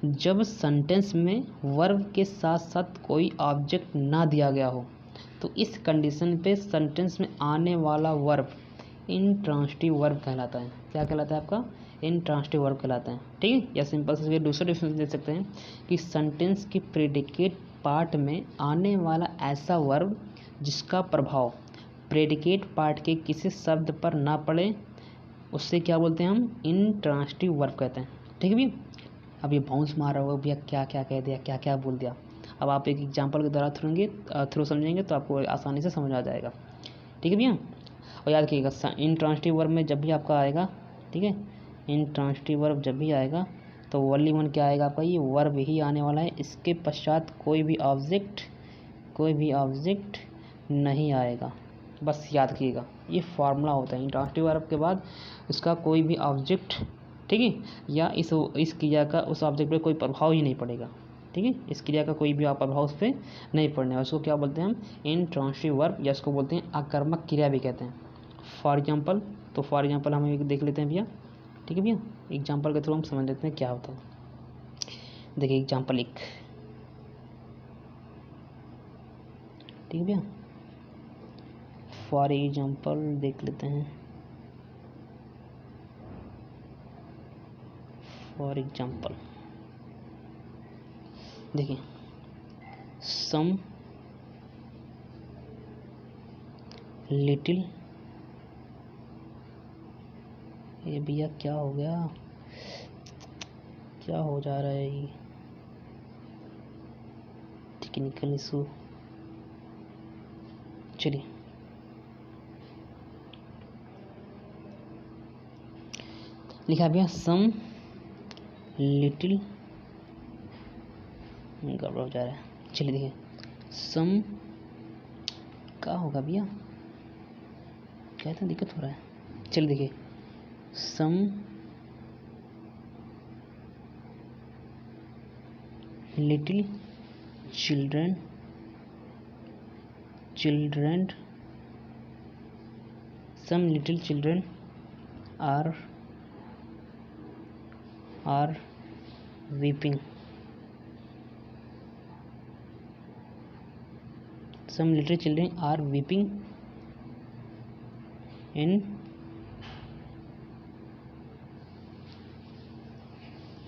जब सेंटेंस में वर्ब के साथ साथ कोई ऑब्जेक्ट ना दिया गया हो तो इस कंडीशन पे सेंटेंस में आने वाला वर्ब इंट्रांसिटिव वर्ब कहलाता है। क्या कहलाता है आपका, इंट्रांसिटिव वर्ब कहलाता है। ठीक है, या सिंपल से दूसरा डिफरेंस दे सकते हैं कि सेंटेंस की प्रेडिकेट पार्ट में आने वाला ऐसा वर्ब जिसका प्रभाव प्रेडिकेट पार्ट के किसी शब्द पर ना पड़े, उससे क्या बोलते हैं हम, इंट्रांसिटिव वर्ब कहते हैं। ठीक है भैया। अब ये बाउंस मार रहा होगा भैया, क्या क्या कह दिया, क्या क्या बोल दिया। अब आप एक एग्जांपल के द्वारा थ्रू समझेंगे तो आपको आसानी से समझ आ जाएगा। ठीक है भैया। और याद रखिएगा इंट्रांसिटिव वर्ब में जब भी आपका आएगा, ठीक है, इंट्रांसिटिव वर्ब जब भी आएगा तो ओनली वन क्या आएगा आपका, ये वर्ब ही आने वाला है। इसके पश्चात कोई भी ऑब्जेक्ट नहीं आएगा, बस याद रखिएगा ये फार्मूला होता है। इंट्रांसिटिव वर्ब के बाद इसका कोई भी ऑब्जेक्ट, ठीक है, या इस क्रिया का उस ऑब्जेक्ट पे कोई प्रभाव ही नहीं पड़ेगा। ठीक है, इस क्रिया का कोई भी प्रभाव उस पर नहीं पड़ने, उसको क्या बोलते हैं हम, इंट्रांसिटिव वर्ब, या इसको बोलते हैं आकर्मक क्रिया भी कहते हैं। फॉर एग्जाम्पल हम एक देख लेते हैं भैया। ठीक है भैया, एग्जाम्पल के थ्रू हम समझ लेते हैं क्या होता है। देखिए एग्जाम्पल 1, ठीक है भैया, फॉर एग्जाम्पल देख लेते हैं। फॉर एग्जाम्पल देखिए, सम लिटिल, ये भैया क्या हो गया, क्या हो जा रहा है ये, टेक्निकल इशू। चलिए लिखा भैया सम लिटिल, गड़बड़ हो जा रहा है। चलिए देखिए, सम क्या होगा भैया, क्या इतना दिक्कत हो रहा है। चलिए देखिए, some little children some little children are weeping. Some little children are weeping in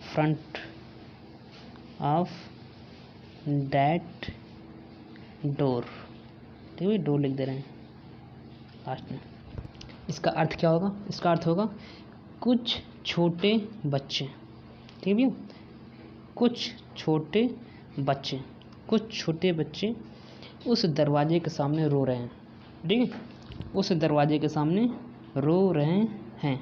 front of that door. ठीक है, डोर लिख दे रहे हैं लास्ट में। इसका अर्थ क्या होगा, इसका अर्थ होगा कुछ छोटे बच्चे। ठीक है भैया, कुछ छोटे बच्चे उस दरवाजे के सामने रो रहे हैं। ठीक है, उस दरवाजे के सामने रो रहे हैं।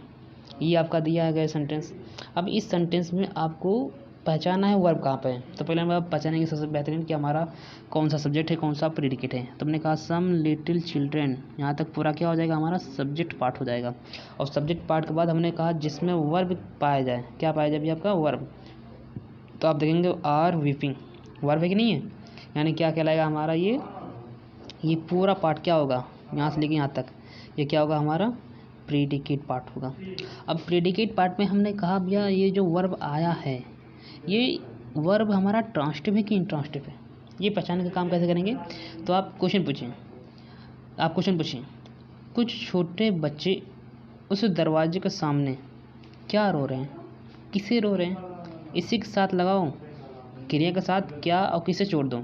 ये आपका दिया गया सेंटेंस। अब इस सेंटेंस में आपको पहचाना है वर्ब कहाँ पे है। तो पहले हम आप पहचानेंगे सबसे बेहतरीन कि हमारा कौन सा सब्जेक्ट है, कौन सा प्रीडिकेट है। तो हमने कहा सम लिटिल चिल्ड्रेन, यहाँ तक पूरा क्या हो जाएगा, हमारा सब्जेक्ट पार्ट हो जाएगा। और सब्जेक्ट पार्ट के बाद हमने कहा जिसमें वर्ब पाया जाए, क्या पाया जाए भी आपका वर्ब। तो आप देखेंगे आर वीपिंग वर्ब है कि नहीं है, यानी क्या कहलाएगा हमारा ये पूरा पार्ट क्या होगा, यहाँ से लेके यहाँ तक ये क्या होगा, हमारा प्रीडिकेट पार्ट होगा। अब प्रीडिकेट पार्ट में हमने कहा भैया ये जो वर्ब आया है, ये वर्ब हमारा ट्रांसिटिव है कि इंट्रांसिटिव है, ये पहचानने का काम कैसे करेंगे। तो आप क्वेश्चन पूछिए, कुछ छोटे बच्चे उस दरवाजे के सामने क्या रो रहे हैं, किसे रो रहे हैं, इसी के साथ लगाओ क्रिया के साथ क्या और किसे छोड़ दो,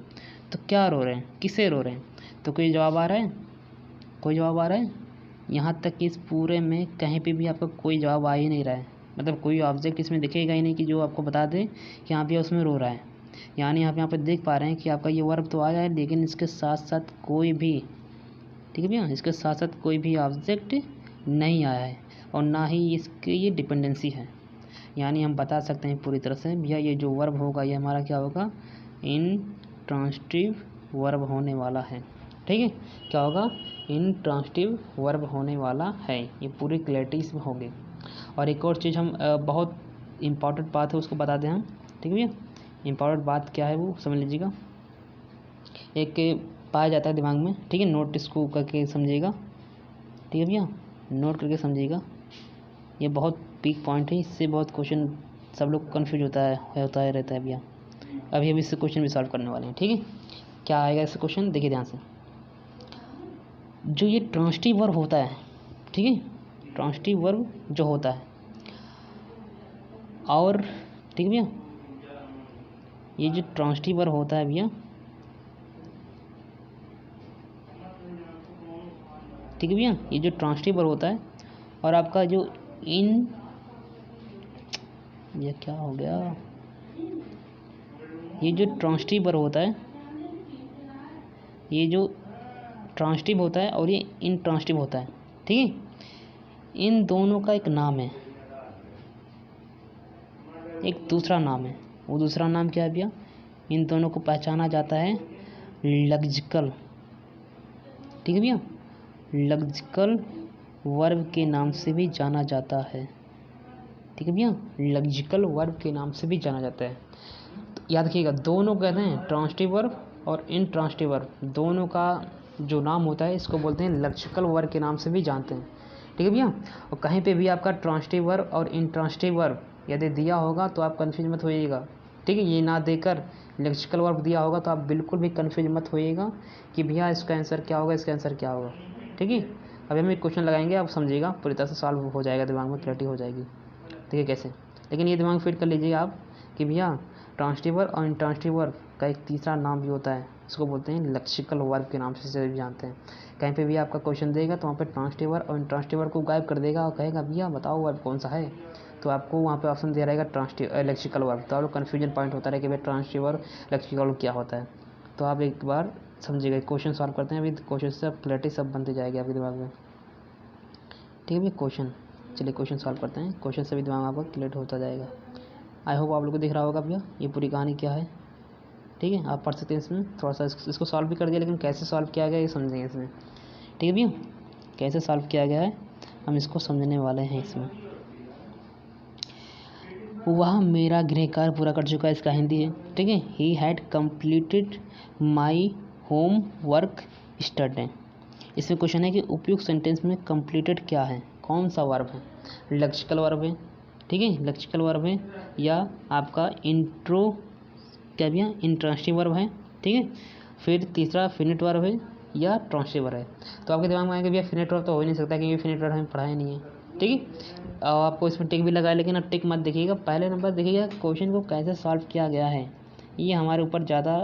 तो क्या रो रहे हैं, किसे रो रहे हैं। तो कोई जवाब आ रहा है, यहाँ तक कि इस पूरे में कहीं पे भी आपका कोई जवाब आ ही नहीं रहा है, मतलब कोई ऑब्जेक्ट इसमें दिखेगा ही नहीं कि जो आपको बता दे कि यहाँ पे उसमें रो रहा है। यानी आप यहाँ पे देख पा रहे हैं कि आपका ये वर्ब तो आया है, लेकिन इसके साथ साथ कोई भी, ठीक है भैया, इसके साथ साथ कोई भी ऑब्जेक्ट नहीं आया है और ना ही इसकी ये डिपेंडेंसी है। यानी हम बता सकते हैं पूरी तरह से भैया ये जो वर्ब होगा ये हमारा क्या होगा, इंट्रांसिटिव वर्ब होने वाला है। ठीक है, क्या होगा, इंट्रांसिटिव वर्ब होने वाला है। ये पूरी क्लैरिटी इसमें होगी। और एक और चीज़ हम बहुत इम्पॉर्टेंट बात है उसको बता दें हम। ठीक है भैया, इम्पॉर्टेंट बात क्या है वो समझ लीजिएगा। एक पाया जाता है दिमाग में, ठीक है, नोट इसको करके समझिएगा। ठीक है भैया, नोट करके समझिएगा, ये बहुत पीक पॉइंट है, इससे बहुत क्वेश्चन सब लोग कन्फ्यूज होता है रहता है भैया। अभी हम इससे क्वेश्चन भी सॉल्व करने वाले हैं। ठीक है, क्या आएगा इससे क्वेश्चन, देखिए ध्यान से। जो ये ट्रांसिटिव वर्ब होता है, ठीक है, ट्रांसिटिव वर्ब जो होता है और, ठीक है भैया, ये जो ट्रांसिटिव वर्ब होता है भैया, ठीक है भैया, ये जो ट्रांसिटिव वर्ब होता है और आपका जो ये क्या हो गया, ये जो ट्रांसिटिव वर्ब होता है, ये जो ट्रांसिटिव होता है और ये इंट्रांसिटिव होता है, ठीक है, इन दोनों का एक नाम है, एक दूसरा नाम है। वो दूसरा नाम क्या है भैया, इन दोनों को पहचाना जाता है लग्जिकल, ठीक है भैया, लग्जिकल वर्ब के नाम से भी जाना जाता है। ठीक है भैया, लग्जिकल वर्ब के नाम से भी जाना जाता है। तो याद रखिएगा, दोनों कहते हैं ट्रांसिटिव वर्ब और इंट्रांसिटिव वर्ब, दोनों का जो नाम होता है इसको बोलते हैं लग्जिकल वर्ब के नाम से भी जानते हैं। ठीक है भैया, और कहीं पे भी आपका ट्रांसिटिव वर्ब और इंट्रांसिटिव वर्ब यदि दिया होगा तो आप कन्फ्यूज मत होइएगा। ठीक है, ये ना देकर लग्जिकल वर्ब दिया होगा तो आप बिल्कुल भी कन्फ्यूज मत होइएगा कि भैया इसका आंसर क्या होगा, इसका आंसर क्या होगा। ठीक है, अभी हम एक क्वेश्चन लगाएंगे, आप समझिएगा, पूरी तरह से सॉल्व हो जाएगा, दिमाग में क्लैरिटी हो जाएगी। ठीक है, कैसे, लेकिन ये दिमाग फिट कर लीजिए आप कि भैया ट्रांसिटिव वर्ब और इंट्रांसिटिव वर्ब का एक तीसरा नाम भी होता है, उसको बोलते हैं लग्जिकल वर्ब के नाम से भी जानते हैं। कहीं पे भी आपका क्वेश्चन देगा तो वहाँ पे ट्रांसिटिव वर्ब और इंट्रांसिटिव वर्ब को गायब कर देगा और कहेगा भैया बताओ वर्ब कौन सा है, तो आपको वहाँ पे ऑप्शन दे रहेगा ट्रांसिटिव लग्जिकल वर्ब। तो आप लोग कन्फ्यूजन पॉइंट होता है कि भाई ट्रांसिटिव वर्ब लग्जिकल वर्ब क्या होता है। तो आप एक बार समझिएगा, क्वेश्चन सॉल्व करते हैं, अभी क्वेश्चन से क्लैरिटी सब बनती जाएगी आपके दिमाग में। ठीक है भैया, क्वेश्चन, चलिए क्वेश्चन सॉल्व करते हैं, क्वेश्चन से भी दिमाग आपका क्लियर होता जाएगा। आई होप आप लोग को दिख रहा होगा भैया ये पूरी कहानी क्या है। ठीक है, आप पढ़ सकते हैं इसमें थोड़ा सा। इसको सॉल्व भी कर दिया, लेकिन कैसे सॉल्व किया गया ये समझेंगे इसमें। ठीक है भैया, कैसे सॉल्व किया गया है हम इसको समझने वाले हैं इसमें। वह मेरा गृह कार्य पूरा कर चुका है, इसका हिंदी है। ठीक है, he had completed my home work study. इसमें क्वेश्चन है कि उपयुक्त सेंटेंस में कम्प्लीटेड क्या है, कौन सा वर्ब है, लक्षिकल वर्ब है। ठीक है, लक्षिकल वर्ब है, या आपका इंट्रो क्या भैया इंट्रांसिटिव वर्ब है। ठीक है, फिर तीसरा फिनिट वर्ब है या ट्रांसिटिव वर्ब है। तो आपके दिमाग में आएगा भैया फिनिट वर्ब तो हो ही नहीं सकता, क्योंकि फिनिट वर्ब हमें पढ़ाया नहीं है। ठीक है, और आपको इसमें टिक भी लगाया, लेकिन अब टिक मत देखिएगा, पहले नंबर देखिएगा क्वेश्चन को कैसे सॉल्व किया गया है। ये हमारे ऊपर ज़्यादा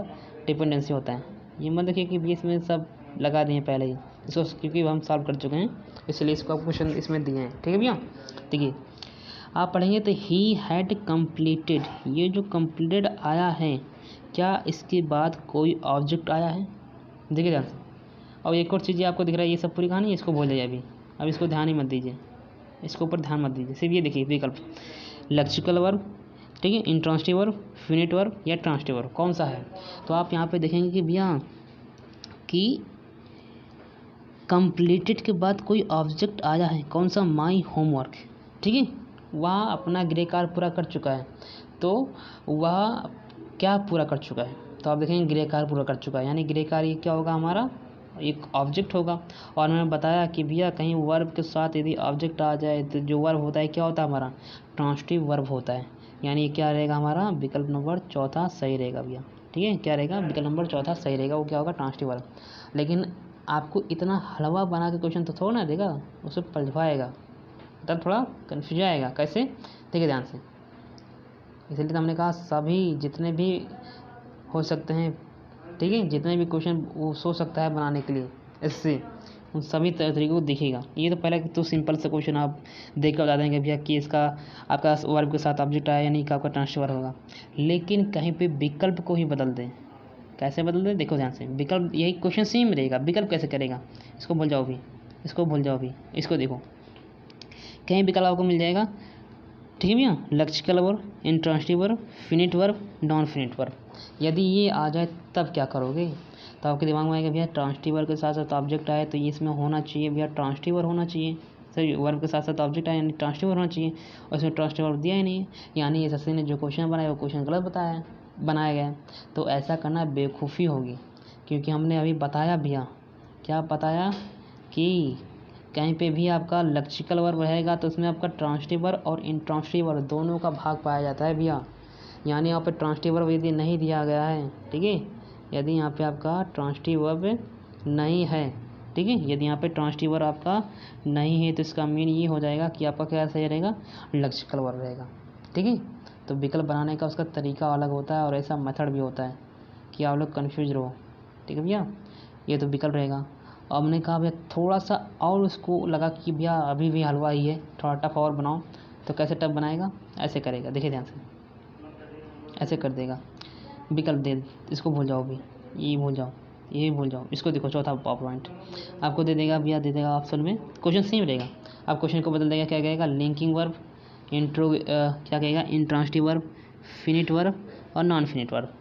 डिपेंडेंसी होता है। ये मत देखिए कि भी इसमें सब लगा दिए पहले ही इसको, क्योंकि हम सॉल्व कर चुके हैं, इसलिए इसको क्वेश्चन इसमें दिए हैं। ठीक है भैया, देखिए आप पढ़ेंगे तो ही हैड कम्प्लीटेड, ये जो कम्प्लीटेड आया है, क्या इसके बाद कोई ऑब्जेक्ट आया है? देखिए ध्यान से। और एक और चीज़ आपको दिख रहा है, ये सब पूरी कहानी, इसको भूल जाइए अभी, अब इसको ध्यान ही मत दीजिए, इसके ऊपर ध्यान मत दीजिए, सिर्फ ये देखिए विकल्प, लक्षिकल वर्ब, ठीक है, इंट्रांसिटिव वर्ब, फिनिट वर्ब या ट्रांसिटिव वर्ब, कौन सा है? तो आप यहाँ पे देखेंगे कि भैया कि कंप्लीटेड के बाद कोई ऑब्जेक्ट आया है, कौन सा? My homework. ठीक है, वह अपना गृह कार्य पूरा कर चुका है, तो वह क्या पूरा कर चुका है? तो आप देखेंगे गृह कार्य पूरा कर चुका है, यानी गृह कार्य क्या होगा हमारा? एक ऑब्जेक्ट होगा। और मैंने बताया कि भैया कहीं वर्ब के साथ यदि ऑब्जेक्ट आ जाए तो जो वर्ब होता है क्या होता है हमारा? ट्रांसिटिव वर्ब होता है। यानी क्या रहेगा हमारा? विकल्प नंबर चौथा सही रहेगा भैया। ठीक है, क्या रहेगा? विकल्प नंबर चौथा सही रहेगा, वो क्या होगा? Transitive verb. लेकिन आपको इतना हलवा बना के क्वेश्चन तो थोड़ा ना देगा, उसे पलटवाएगा, तब थोड़ा कन्फ्यूज आएगा। कैसे? देखिए ध्यान से, इसलिए तो हमने कहा सभी जितने भी हो सकते हैं, ठीक है, जितने भी क्वेश्चन वो सोच सकता है बनाने के लिए इससे, उन सभी तरीकों को देखिएगा। ये तो पहले तो सिंपल से क्वेश्चन आप देख कर बता देंगे भैया कि इसका आपका वर्ब के साथ ऑब्जेक्ट आया, यानी कि आपका ट्रांसफर होगा। लेकिन कहीं पे विकल्प को ही बदल दें। कैसे बदल दें? देखो ध्यान से, विकल्प यही क्वेश्चन सेम रहेगा, विकल्प कैसे करेगा? इसको भूल जाओ भी, इसको भूल जाओ भी, इसको देखो, कहीं विकल्प आपको मिल जाएगा। ठीक है भैया, lexical verb, intransitive verb, finite verb, non finite verb. यदि ये आ जाए तब क्या करोगे? तो आपके दिमाग में आएगा भैया ट्रांसिटिव वर्ब के साथ साथ ऑब्जेक्ट आए तो ये इसमें होना चाहिए भैया ट्रांसिटिव वर्ब होना चाहिए। सही, वर्ब के साथ साथ ऑब्जेक्ट आए यानी ट्रांसिटिव वर्ब होना चाहिए, और इसमें ट्रांसिटिव वर्ब दिया ही नहीं है, यानी ये सस्ती ने जो क्वेश्चन बनाया वो क्वेश्चन गलत बनाया गया है। तो ऐसा करना बेवकूफ़ी होगी, क्योंकि हमने अभी बताया भैया, क्या बताया कि कहीं पे भी आपका लक्षिकल वर्ब रहेगा तो उसमें आपका ट्रांसिटिव वर्ब और इंट्रांसिटिव वर्ब दोनों का भाग पाया जाता है भैया। यानी यहाँ पे ट्रांसिटिव वर्ब यदि नहीं दिया गया है, ठीक है, यदि यहाँ पे आपका ट्रांसिटिव वर्ब नहीं है, ठीक है, यदि यहाँ पे ट्रांसिटिव वर्ब आपका नहीं है तो इसका मीन ये हो जाएगा कि आपका क्या सही रहेगा? लक्षिकल वर्ब रहेगा। ठीक है, तो विकल्प बनाने का उसका तरीका अलग होता है और ऐसा मेथड भी होता है कि आप लोग कन्फ्यूज रहो। ठीक है भैया, ये तो विकल्प रहेगा। अब हमने कहा भैया थोड़ा सा और उसको लगा कि भैया अभी भी हलवा ही है, थोड़ा टफ और बनाओ, तो कैसे टफ बनाएगा? ऐसे करेगा, देखिए ध्यान से, ऐसे कर देगा, विकल्प दे, इसको भूल जाओ भी, ये भूल जाओ, ये भूल जाओ, इसको देखो चौथा पॉइंट आपको दे देगा भैया, दे देगा ऑप्शन में, क्वेश्चन सेम रहेगा, अब क्वेश्चन को बदल देगा, क्या कहेगा? लिंकिंग वर्ब, क्या कहेगा? इंट्रांसिटिव वर्ब, फिनिट वर्ब और नॉन फिनिट वर्ब।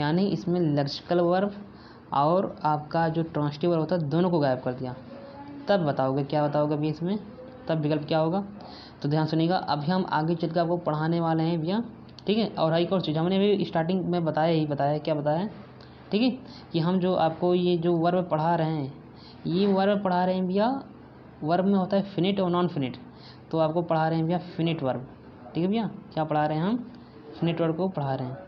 यानी इसमें लक्षिकल वर्ब और आपका जो ट्रांसिटिव वर्ब होता है दोनों को गायब कर दिया। तब बताओगे, क्या बताओगे भैया इसमें? तब विकल्प क्या होगा? तो ध्यान सुनिएगा, अभी हम आगे चल कर आपको पढ़ाने वाले हैं भैया। ठीक है, और एक और चीज़ हमने भी स्टार्टिंग में बताया, क्या बताया? ठीक है, कि हम जो आपको ये जो वर्ब पढ़ा रहे हैं, ये वर्ब पढ़ा रहे हैं भैया, वर्ब में होता है फिनिट और नॉन फिनिट, तो आपको पढ़ा रहे हैं भैया फिनिट वर्ब। ठीक है भैया, क्या पढ़ा रहे हैं हम? फिनिट वर्ब को पढ़ा रहे हैं।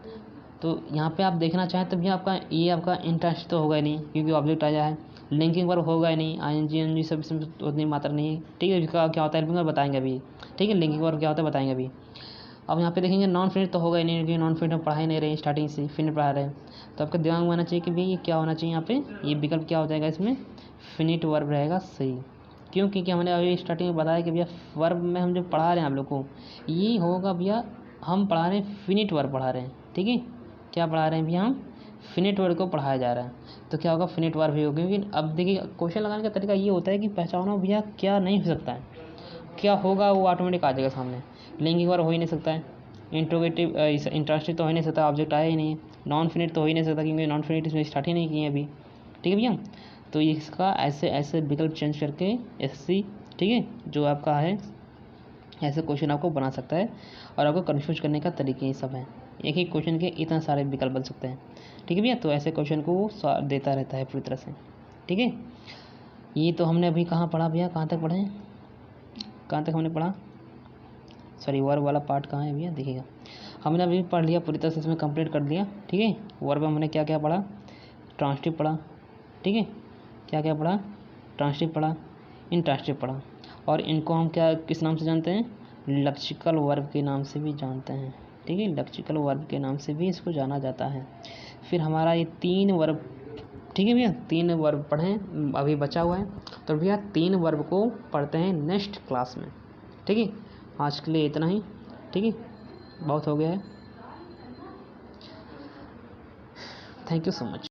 तो यहाँ पे आप देखना चाहें तो भैया आपका ये आपका इंट्रांसिटिव तो होगा ही नहीं, क्योंकि ऑब्जेक्ट आया है। लिंकिंग वर्ब होगा ही नहीं, आईएनजी सब इसमें उतनी मात्रा नहीं है। ठीक है, इसका क्या होता है लिंकिंग वर्ब बताएंगे अभी। ठीक है, लिंकिंग वर्ब क्या होता है बताएंगे अभी। अब यहाँ पे देखेंगे नॉन फिनिट तो होगा ही नहीं, क्योंकि नॉन फिनिट हम पढ़ा ही नहीं रहे स्टार्टिंग से, फिनिट पढ़ा रहे हैं। तो आपके दिमाग में आना चाहिए कि भैया ये क्या होना चाहिए, यहाँ पे ये विकल्प क्या हो जाएगा इसमें? फिनिट वर्ब रहेगा सही। क्यों? क्योंकि हमने अभी स्टार्टिंग में बताया कि भैया वर्ब में हम जो पढ़ा रहे हैं आप लोग को, ये होगा भैया, हम पढ़ा रहे हैं फिनिट वर्ब पढ़ा रहे हैं। ठीक है, क्या पढ़ा रहे हैं भैया? हम फिनिट वर्ब को पढ़ाया जा रहा है, तो क्या होगा? फिनिट वर्ब ही होगा। क्योंकि अब देखिए क्वेश्चन लगाने का तरीका ये होता है कि पहचानो भैया क्या नहीं हो सकता है, क्या होगा वो ऑटोमेटिक आ जाएगा सामने। लिंकिंग वर्ब हो ही नहीं सकता है, इंट्रोगेटिव इंट्रांसिटिव तो हो ही नहीं सकता, ऑब्जेक्ट आया ही नहीं है। नॉन फिनिट तो हो ही नहीं सकता क्योंकि नॉन फिनिट इसमें स्टार्ट ही नहीं किए अभी। ठीक है भैया, तो इसका ऐसे ऐसे विकल्प चेंज करके SC, ठीक है, जो आपका है ऐसे क्वेश्चन आपको बना सकता है और आपको कन्फ्यूज करने का तरीके ये सब है। एक ही क्वेश्चन के इतना सारे विकल्प बन सकते हैं। ठीक है भैया, तो ऐसे क्वेश्चन को वो देता रहता है पूरी तरह से। ठीक है, ये तो हमने अभी कहाँ पढ़ा भैया, कहाँ तक पढ़े, कहाँ तक हमने पढ़ा, सॉरी वर्ब वाला पार्ट कहाँ है भैया, देखिएगा हमने अभी पढ़ लिया पूरी तरह से, इसमें कंप्लीट कर लिया। ठीक है, वर्ब में हमने क्या क्या पढ़ा, ट्रांसटिव पढ़ा, ठीक है, क्या क्या पढ़ा, ट्रांसटिव पढ़ा, इंट्रांसटिव पढ़ा, और इनको हम क्या किस नाम से जानते हैं, लेक्सिकल वर्ब के नाम से भी जानते हैं। ठीक है, लेक्सिकल वर्ब के नाम से भी इसको जाना जाता है। फिर हमारा ये 3 वर्ब, ठीक है भैया, 3 वर्ब पढ़ें अभी बचा हुआ है, तो भैया 3 वर्ब को पढ़ते हैं नेक्स्ट क्लास में। ठीक है, आज के लिए इतना ही। ठीक है, बहुत हो गया है, थैंक यू सो मच।